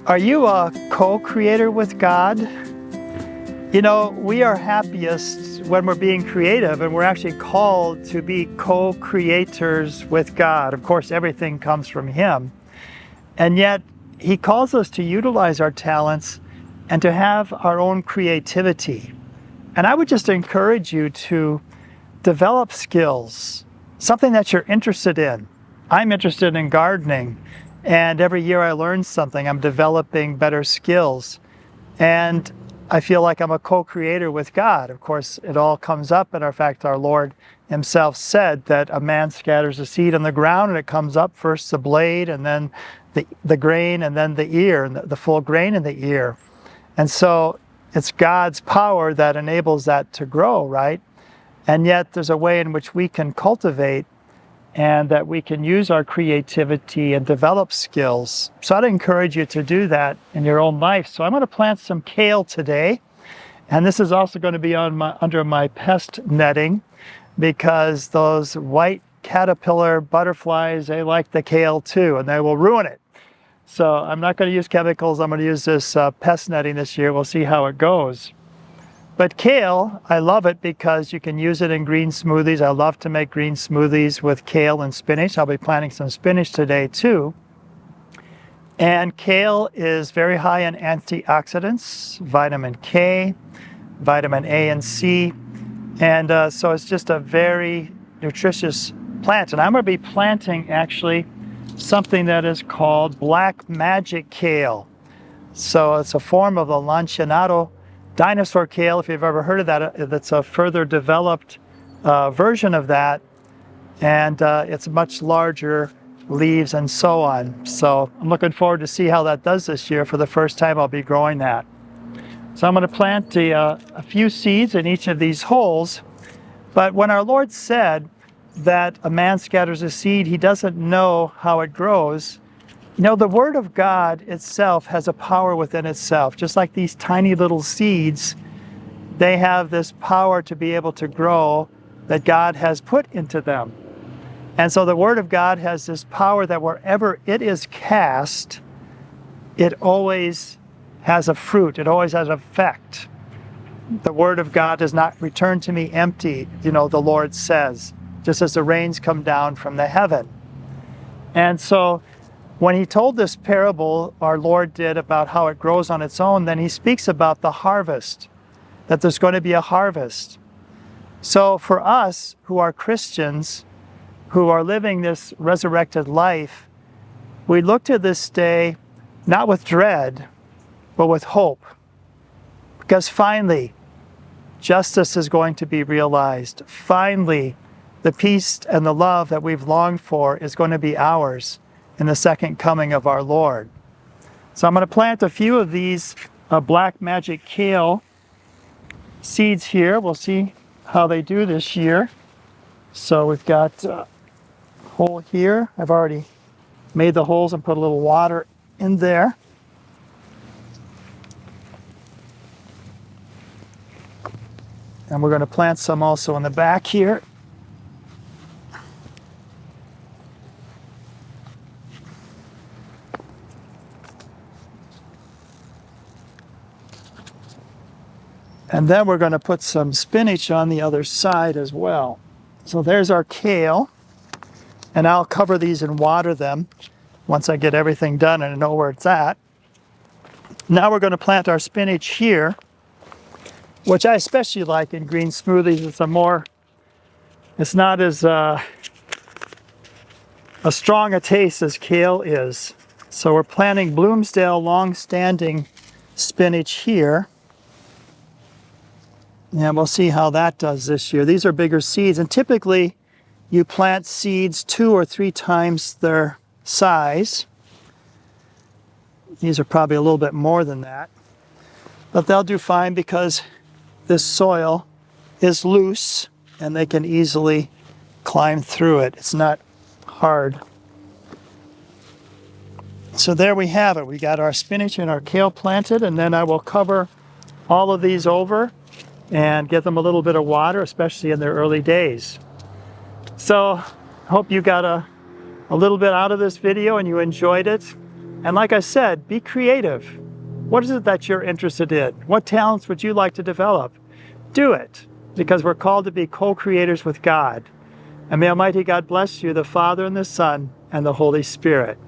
Are you a co-creator with God? You know, we are happiest when we're being creative, and we're actually called to be co-creators with God. Of course, everything comes from Him. And yet, He calls us to utilize our talents and to have our own creativity. And I would just encourage you to develop skills, something that you're interested in. I'm interested in gardening, and every year I learn something. I'm developing better skills. And I feel like I'm a co-creator with God. Of course, it all comes up, and in fact, our Lord Himself said that a man scatters a seed on the ground, and it comes up first the blade, and then the grain, and then the ear, and the full grain in the ear. And so it's God's power that enables that to grow, right? And yet there's a way in which we can cultivate and that we can use our creativity and develop skills. So I'd encourage you to do that in your own life. So I'm going to plant some kale today. And this is also going to be on under my pest netting, because those white caterpillar butterflies, they like the kale too, and they will ruin it. So I'm not going to use chemicals. I'm going to use this pest netting this year. We'll see how it goes. But kale, I love it because you can use it in green smoothies. I love to make green smoothies with kale and spinach. I'll be planting some spinach today too. And kale is very high in antioxidants, vitamin K, vitamin A and C. And so it's just a very nutritious plant. And I'm going to be planting actually something that is called black magic kale. So it's a form of the lanceolate dinosaur kale, if you've ever heard of that. It's a further developed version of that, and it's much larger leaves and so on. So I'm looking forward to see how that does this year. For the first time, I'll be growing that. So I'm going to plant a few seeds in each of these holes. But when our Lord said that a man scatters a seed, he doesn't know how it grows. You know, the Word of God itself has a power within itself. Just like these tiny little seeds, they have this power to be able to grow that God has put into them. And so the Word of God has this power that wherever it is cast, it always has a fruit. It always has an effect. The Word of God does not return to me empty, you know, the Lord says, just as the rains come down from the heaven. And so when He told this parable, our Lord did, about how it grows on its own, then He speaks about the harvest, that there's going to be a harvest. So for us who are Christians, who are living this resurrected life, we look to this day not with dread, but with hope. Because finally, justice is going to be realized. Finally, the peace and the love that we've longed for is going to be ours in the second coming of our Lord. So I'm going to plant a few of these black magic kale seeds here. We'll see how they do this year. So we've got a hole here. I've already made the holes and put a little water in there. And we're going to plant some also in the back here. And then we're going to put some spinach on the other side as well. So there's our kale. And I'll cover these and water them once I get everything done and I know where it's at. Now we're going to plant our spinach here, which I especially like in green smoothies. It's not as a strong a taste as kale is. So we're planting Bloomsdale long-standing spinach here. And we'll see how that does this year. These are bigger seeds, and typically you plant seeds 2 or 3 times their size. These are probably a little bit more than that. But they'll do fine because this soil is loose and they can easily climb through it. It's not hard. So there we have it. We got our spinach and our kale planted, and then I will cover all of these over and give them a little bit of water, especially in their early days. So hope you got a little bit out of this video and you enjoyed it. And like I said, be creative. What is it that you're interested in? What talents would you like to develop? Do it, because we're called to be co-creators with God. And may Almighty God bless you, the Father and the Son and the Holy Spirit.